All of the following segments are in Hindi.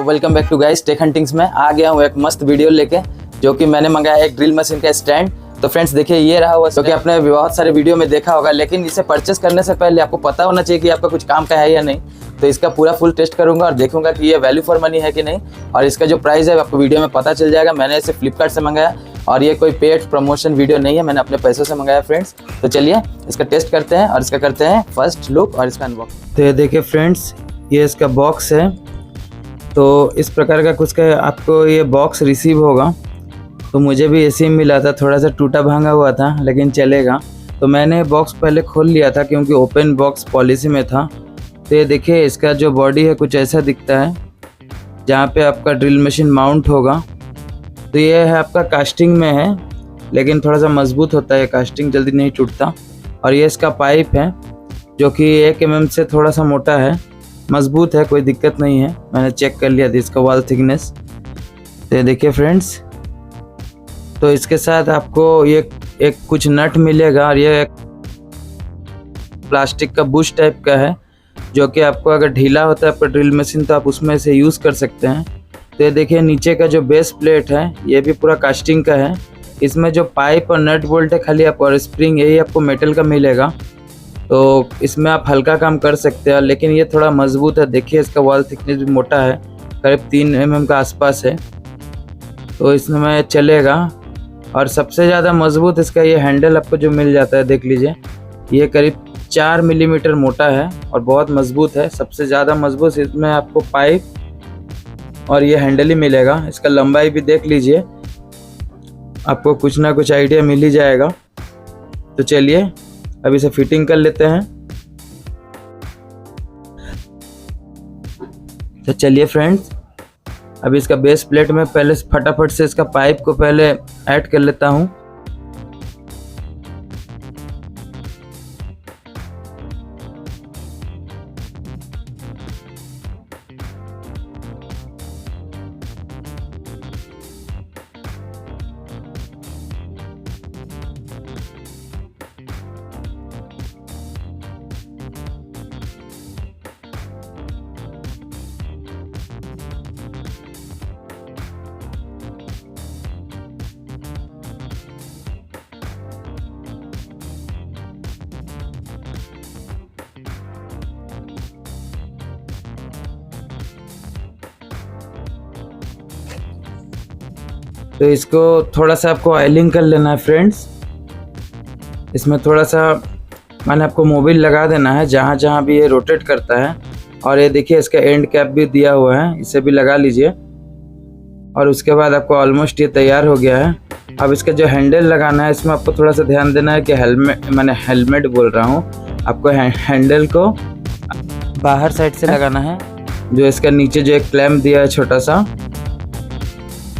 Welcome back to guys tech huntings में आ गया हूँ एक मस्त वीडियो लेके, जो कि मैंने मंगाया एक ड्रिल मशीन का स्टैंड। तो फ्रेंड्स देखिए ये रहा हुआ, जो कि आपने बहुत सारे वीडियो में देखा होगा, लेकिन इसे परचेस करने से पहले आपको पता होना चाहिए कि आपका कुछ काम का है या नहीं। तो इसका पूरा फुल टेस्ट करूंगा और देखूंगा कि ये वैल्यू फॉर मनी है कि नहीं, और इसका जो प्राइस है आपको वीडियो में पता चल जाएगा। मैंने इसे फ्लिपकार्ट से मंगाया और ये कोई पेड प्रमोशन वीडियो नहीं है, मैंने अपने पैसों से मंगाया फ्रेंड्स। तो चलिए इसका टेस्ट करते हैं और इसका करते हैं फर्स्ट लुक और इसका अनबॉक्स। तो ये देखिए फ्रेंड्स, ये इसका बॉक्स है। तो इस प्रकार का कुछ का आपको ये बॉक्स रिसीव होगा। तो मुझे भी ऐसे ही मिला था, थोड़ा सा टूटा भांगा हुआ था लेकिन चलेगा। तो मैंने बॉक्स पहले खोल लिया था क्योंकि ओपन बॉक्स पॉलिसी में था। तो ये देखिए इसका जो बॉडी है कुछ ऐसा दिखता है, जहाँ पे आपका ड्रिल मशीन माउंट होगा। तो ये है आपका कास्टिंग में है, लेकिन थोड़ा सा मजबूत होता है, कास्टिंग जल्दी नहीं टूटता। और ये इसका पाइप है जो कि 1 mm से थोड़ा सा मोटा है, मजबूत है, कोई दिक्कत नहीं है। मैंने चेक कर लिया था इसका वॉल थिकनेस। तो ये देखिए फ्रेंड्स, तो इसके साथ आपको ये एक कुछ नट मिलेगा और ये प्लास्टिक का बुश टाइप का है, जो कि आपको अगर ढीला होता है आपका ड्रिल मशीन तो आप उसमें से यूज़ कर सकते हैं। तो ये देखिए नीचे का जो बेस प्लेट है ये भी पूरा कास्टिंग का है। इसमें जो पाइप और नट बोल्ट है खाली आपको, और स्प्रिंग यही आपको मेटल का मिलेगा। तो इसमें आप हल्का काम कर सकते हैं, लेकिन ये थोड़ा मजबूत है। देखिए इसका वॉल थिकनेस भी मोटा है, करीब 3 mm का आसपास है। तो इसमें चलेगा। और सबसे ज़्यादा मजबूत इसका ये हैंडल आपको जो मिल जाता है, देख लीजिए ये करीब 4 मिलीमीटर मोटा है और बहुत मजबूत है। सबसे ज़्यादा मजबूत इसमें आपको पाइप और ये हैंडल ही मिलेगा। इसका लंबाई भी देख लीजिए, आपको कुछ ना कुछ आइडिया मिल ही जाएगा। तो चलिए अब इसे फिटिंग कर लेते हैं। तो चलिए फ्रेंड्स, अब इसका बेस प्लेट में पहले फटाफट से इसका पाइप को पहले ऐड कर लेता हूँ। तो इसको थोड़ा सा आपको ऑयलिंग कर लेना है फ्रेंड्स। इसमें थोड़ा सा मैंने आपको मोबिल लगा देना है जहाँ जहाँ भी ये रोटेट करता है। और ये देखिए इसका एंड कैप भी दिया हुआ है, इसे भी लगा लीजिए। और उसके बाद आपको ऑलमोस्ट ये तैयार हो गया है। अब इसका जो हैंडल लगाना है, इसमें आपको थोड़ा सा ध्यान देना है कि हेलमेट बोल रहा हूँ, आपको हैंडल को बाहर साइड से लगाना है। जो इसका नीचे जो एक क्लैम्प दिया है छोटा सा,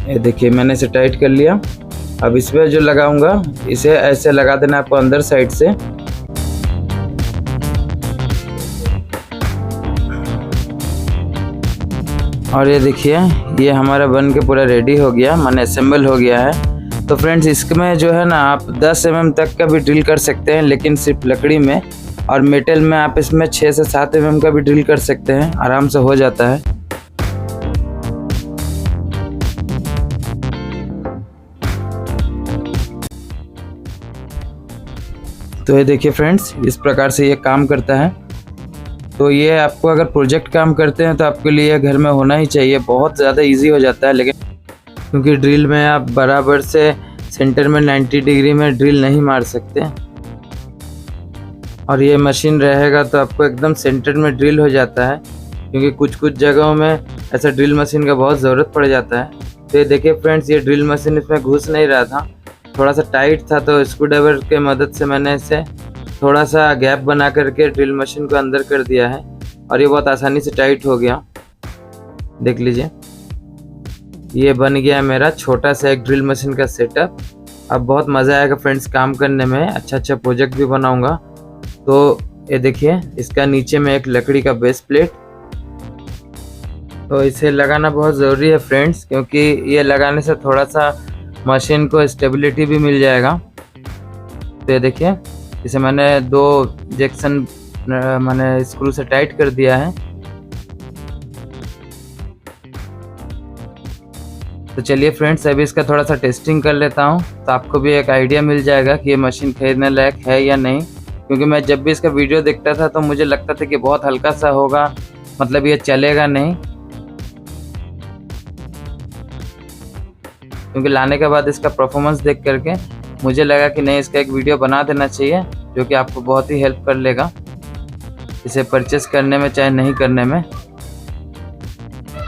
ये देखिए मैंने इसे टाइट कर लिया। अब इस पर जो लगाऊंगा इसे ऐसे लगा देना आपको अंदर साइड से। और ये देखिए ये हमारा बन के पूरा रेडी हो गया, माने असेंबल हो गया है। तो फ्रेंड्स इसमें जो है ना आप 10 mm तक का भी ड्रिल कर सकते हैं, लेकिन सिर्फ लकड़ी में। और मेटल में आप इसमें 6 से 7 mm का भी ड्रिल कर सकते हैं, आराम से हो जाता है। तो ये देखिए फ्रेंड्स, इस प्रकार से ये काम करता है। तो ये आपको अगर प्रोजेक्ट काम करते हैं तो आपके लिए घर में होना ही चाहिए, बहुत ज़्यादा इजी हो जाता है। लेकिन क्योंकि ड्रिल में आप बराबर से सेंटर में 90 डिग्री में ड्रिल नहीं मार सकते, और ये मशीन रहेगा तो आपको एकदम सेंटर में ड्रिल हो जाता है। क्योंकि कुछ कुछ जगहों में ऐसा ड्रिल मशीन का बहुत ज़रूरत पड़ जाता है। तो ये देखिए फ्रेंड्स, ये ड्रिल मशीन इसमें घुस नहीं रहा था, थोड़ा सा टाइट था। तो स्क्रूड्राइवर के मदद से मैंने इसे थोड़ा सा गैप बना करके ड्रिल मशीन को अंदर कर दिया है, और ये बहुत आसानी से टाइट हो गया। देख लीजिए ये बन गया मेरा छोटा सा एक ड्रिल मशीन का सेटअप। अब बहुत मज़ा आएगा फ्रेंड्स काम करने में, अच्छा प्रोजेक्ट भी बनाऊंगा। तो ये देखिए इसका नीचे में एक लकड़ी का बेस प्लेट, तो इसे लगाना बहुत ज़रूरी है फ्रेंड्स, क्योंकि ये लगाने से थोड़ा सा मशीन को स्टेबिलिटी भी मिल जाएगा। तो ये देखिए इसे मैंने 2 जैक्सन मैंने स्क्रू से टाइट कर दिया है। तो चलिए फ्रेंड्स, अभी इसका थोड़ा सा टेस्टिंग कर लेता हूँ, तो आपको भी एक आइडिया मिल जाएगा कि ये मशीन खरीदने लायक है या नहीं। क्योंकि मैं जब भी इसका वीडियो देखता था तो मुझे लगता था कि बहुत हल्का सा होगा, मतलब ये चलेगा नहीं। क्योंकि लाने के बाद इसका परफॉर्मेंस देख करके मुझे लगा कि नहीं, इसका एक वीडियो बना देना चाहिए जो कि आपको बहुत ही हेल्प कर लेगा इसे परचेस करने में चाहे नहीं करने में।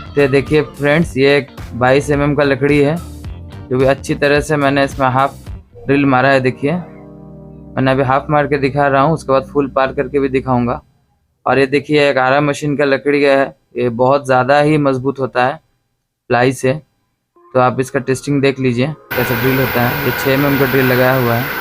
तो देखिए फ्रेंड्स, ये एक 22 mm का लकड़ी है जो कि अच्छी तरह से मैंने इसमें हाफ ड्रिल मारा है। देखिए मैंने अभी हाफ मार के दिखा रहा हूँ, उसके बाद फुल पार करके भी दिखाऊंगा। और ये देखिए एक आरा मशीन का लकड़ी है, ये बहुत ज़्यादा ही मजबूत होता है प्लाई से। तो आप इसका टेस्टिंग देख लीजिए कैसे ड्रिल होता है। ये 6 mm का ड्रिल लगाया हुआ है।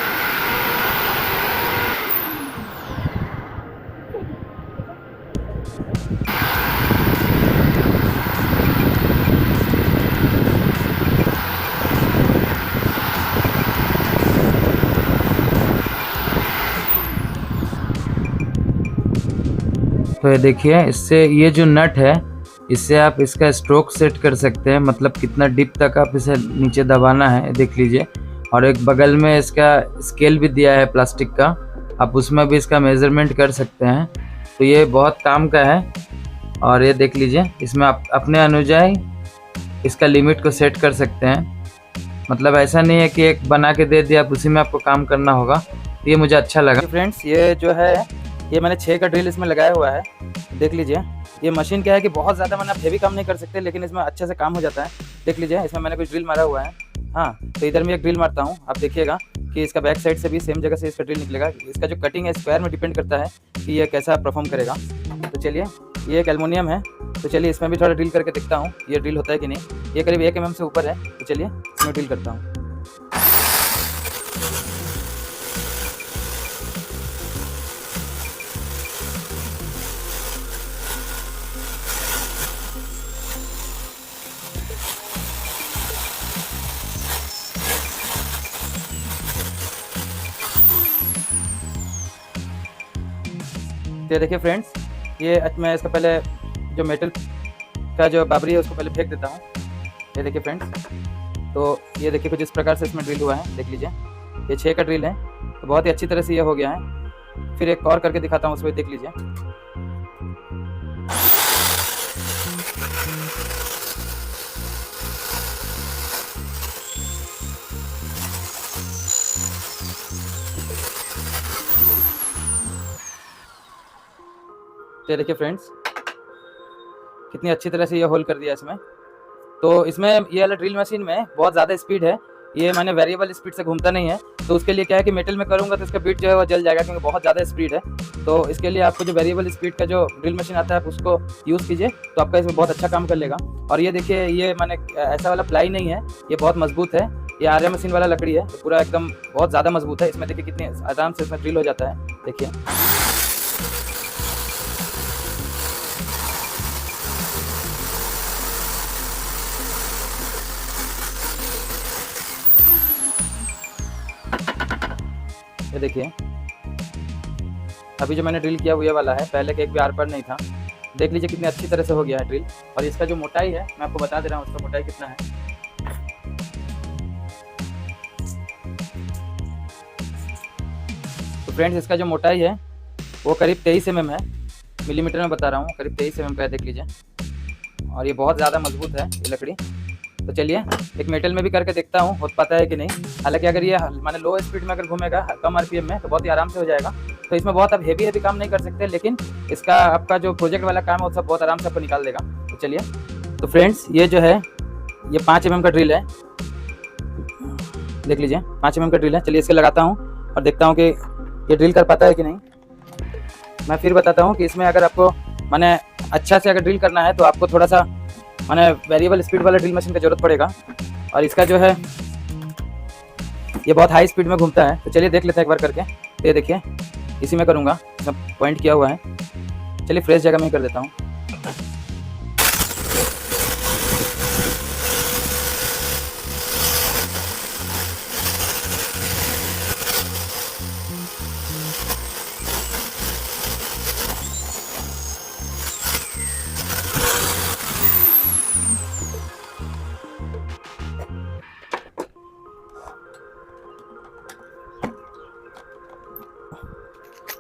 तो ये देखिए, इससे ये जो नट है इससे आप इसका स्ट्रोक सेट कर सकते हैं, मतलब कितना डीप तक आप इसे नीचे दबाना है, देख लीजिए। और एक बगल में इसका स्केल भी दिया है प्लास्टिक का, आप उसमें भी इसका मेज़रमेंट कर सकते हैं। तो ये बहुत काम का है। और ये देख लीजिए, इसमें आप अपने अनुଯାयी इसका लिमिट को सेट कर सकते हैं। मतलब ऐसा नहीं है कि एक बना के दे दिया, आप उसी में आपको काम करना होगा। ये मुझे अच्छा लगा। फ्रेंड्स, ये जो है ये मैंने 6 का ड्रिल इसमें लगाया हुआ है, देख लीजिए। ये मशीन क्या है कि बहुत ज़्यादा मैंने हेवी काम नहीं कर सकते, लेकिन इसमें अच्छे से काम हो जाता है। देख लीजिए, इसमें मैंने कुछ ड्रिल मारा हुआ है। हाँ, तो इधर में एक ड्रिल मारता हूँ, आप देखिएगा कि इसका बैक साइड से भी सेम जगह से इसका ड्रिल निकलेगा। इसका जो कटिंग है स्क्वायर में डिपेंड करता है कि ये कैसा परफॉर्म करेगा। तो चलिए, ये एक एल्युमिनियम है, तो चलिए इसमें भी थोड़ा ड्रिल करके देखता हूँ ये ड्रिल होता है कि नहीं। ये करीब 1 mm से ऊपर है, तो चलिए इसमें ड्रिल करता हूँ। तो देखिए फ्रेंड्स, ये मैं इसका पहले जो मेटल का जो बाबरी है उसको पहले फेंक देता हूँ। ये देखिए फ्रेंड्स, तो ये देखिए कुछ इस प्रकार से इसमें ड्रिल हुआ है, देख लीजिए। ये 6 का ड्रिल है, तो बहुत ही अच्छी तरह से ये हो गया है। फिर एक और करके दिखाता हूँ, उसमें देख लीजिए। तो देखिए फ्रेंड्स, कितनी अच्छी तरह से ये होल कर दिया इसमें। तो इसमें ये वाला ड्रिल मशीन में बहुत ज़्यादा स्पीड है, ये मैंने वेरिएबल स्पीड से घूमता नहीं है। तो उसके लिए क्या है कि मेटल में करूँगा तो इसका बीट जो है वो जल जाएगा, क्योंकि बहुत ज़्यादा स्पीड है। तो इसके लिए आपको जो वेरिएबल स्पीड का जो ड्रिल मशीन आता है आप उसको यूज़ कीजिए, तो आपका इसमें बहुत अच्छा काम कर लेगा। और ये देखिए, ये मैंने ऐसा वाला प्लाई नहीं है, ये बहुत मजबूत है। ये आर्या मशीन वाला लकड़ी है, तो पूरा एकदम बहुत ज़्यादा मजबूत है। इसमें देखिए कितनी आराम से इसमें ड्रिल हो जाता है, देखिए। ये देखिए, अभी जो मैंने ड्रिल किया वो ये वाला है, पहले के एक भी आर पर नहीं था। देख लीजिए कितनी अच्छी तरह से हो गया है ड्रिल। और इसका जो मोटाई है मैं आपको बता दे रहा हूँ, उसका मोटाई कितना है। तो फ्रेंड्स, इसका जो मोटाई है वो करीब 23 mm है, मिलीमीटर में बता रहा हूँ, करीब 23 mm का है, देख लीजिए। और ये बहुत ज़्यादा मजबूत है ये लकड़ी। तो चलिए एक मेटल में भी करके देखता हूँ हो पाता है कि नहीं। हालांकि अगर ये माने लो स्पीड में अगर घूमेगा कम आरपीएम में तो बहुत ही आराम से हो जाएगा। तो इसमें बहुत आप हेवी काम नहीं कर सकते, लेकिन इसका आपका जो प्रोजेक्ट वाला काम है वो सब बहुत आराम से आपको निकाल देगा। तो चलिए, तो फ्रेंड्स ये जो है ये 5 mm का ड्रिल है, देख लीजिए 5 mm का ड्रिल है। चलिए इसके लगाता हूँ और देखता हूँ कि ये ड्रिल कर पाता है कि नहीं। मैं फिर बताता हूँ कि इसमें अगर आपको माने अच्छा से अगर ड्रिल करना है तो आपको थोड़ा सा माने वेरिएबल स्पीड वाला ड्रिल मशीन की ज़रूरत पड़ेगा। और इसका जो है ये बहुत हाई स्पीड में घूमता है। तो चलिए देख लेते हैं एक बार करके। तो ये देखिए इसी में करूँगा, सब पॉइंट किया हुआ है। चलिए फ्रेश जगह में ही कर देता हूँ।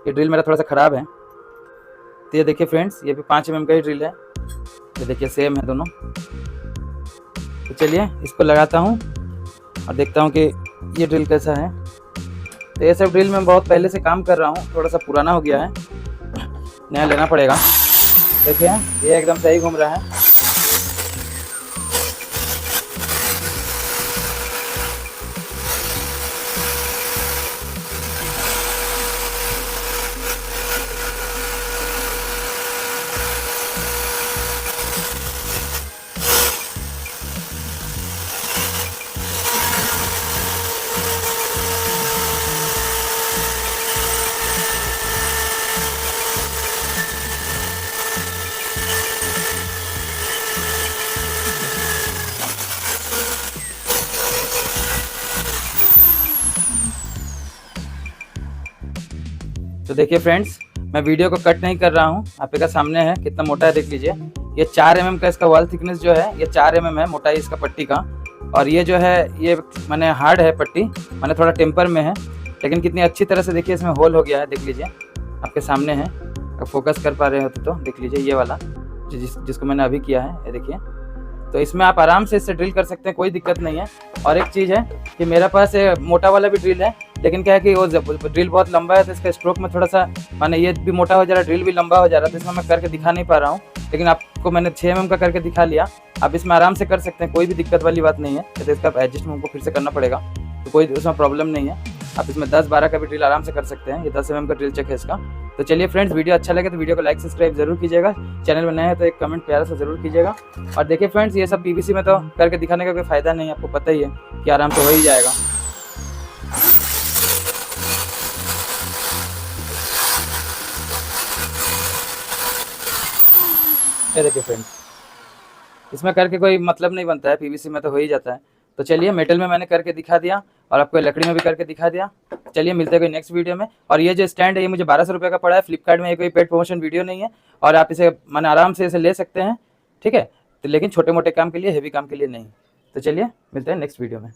ये ड्रिल मेरा थोड़ा सा ख़राब है। तो ये देखिए फ्रेंड्स, ये भी 5 mm का ही ड्रिल है। ये देखिए सेम है दोनों। तो चलिए इसको लगाता हूँ और देखता हूँ कि ये ड्रिल कैसा है। तो ये सब ड्रिल मैं बहुत पहले से काम कर रहा हूँ, थोड़ा सा पुराना हो गया है, नया लेना पड़ेगा। देखिए ये एकदम सही घूम रहा है। तो देखिए फ्रेंड्स, मैं वीडियो को कट नहीं कर रहा हूँ, आपके सामने है कितना मोटा है, देख लीजिए। ये 4 mm का इसका वॉल थिकनेस जो है, ये 4 mm है मोटाई इसका पट्टी का। और ये जो है ये मैंने हार्ड है पट्टी, मैंने थोड़ा टेम्पर में है, लेकिन कितनी अच्छी तरह से देखिए इसमें होल हो गया है, देख लीजिए आपके सामने है। अगर फोकस कर पा रहे होते तो देख लीजिए ये वाला जिसको मैंने अभी किया है, ये देखिए। तो इसमें आप आराम से इससे ड्रिल कर सकते हैं, कोई दिक्कत नहीं है। और एक चीज़ है कि मेरे पास मोटा वाला भी ड्रिल है, लेकिन क्या है कि वो ड्रिल बहुत लंबा है, तो इसका स्ट्रोक में थोड़ा सा माने ये भी मोटा हो जा रहा है, ड्रिल भी लंबा हो जा रहा है, तो इसमें मैं करके दिखा नहीं पा रहा हूँ। लेकिन आपको मैंने 6 mm का करके दिखा लिया, आप इसमें आराम से कर सकते हैं, कोई भी दिक्कत वाली बात नहीं है। तो इसका एडजस्टमेंट हमको फिर से करना पड़ेगा, तो कोई उसमें प्रॉब्लम नहीं है। आप इसमें 10-12 का भी ड्रिल आराम से कर सकते हैं। ये 10 mm का ड्रिल चेक है इसका। तो चलिए फ्रेंड्स, वीडियो अच्छा लगे तो वीडियो को लाइक सब्सक्राइब जरूर कीजिएगा, चैनल में नए हैं तो एक कमेंट प्यारा सा जरूर कीजिएगा। और देखिए फ्रेंड्स, ये सब पीवीसी में तो करके दिखाने का कोई फ़ायदा नहीं है, आपको पता ही है कि आराम से हो ही जाएगा। ये देखिए फ्रेंड्स, इसमें करके कोई मतलब नहीं बनता है, पीवीसी में तो हो ही जाता है। तो चलिए मेटल में मैंने करके दिखा दिया और आपको लकड़ी में भी करके दिखा दिया। चलिए मिलते हैं कोई नेक्स्ट वीडियो में। और ये जो स्टैंड है ये मुझे 1200 रुपये का पड़ा है फ्लिपकार्ट में। ये कोई पेड प्रमोशन वीडियो नहीं है और आप इसे माने आराम से इसे ले सकते हैं, ठीक है। तो लेकिन छोटे मोटे काम के लिए, हेवी काम के लिए नहीं। तो चलिए मिलते हैं नेक्स्ट वीडियो में।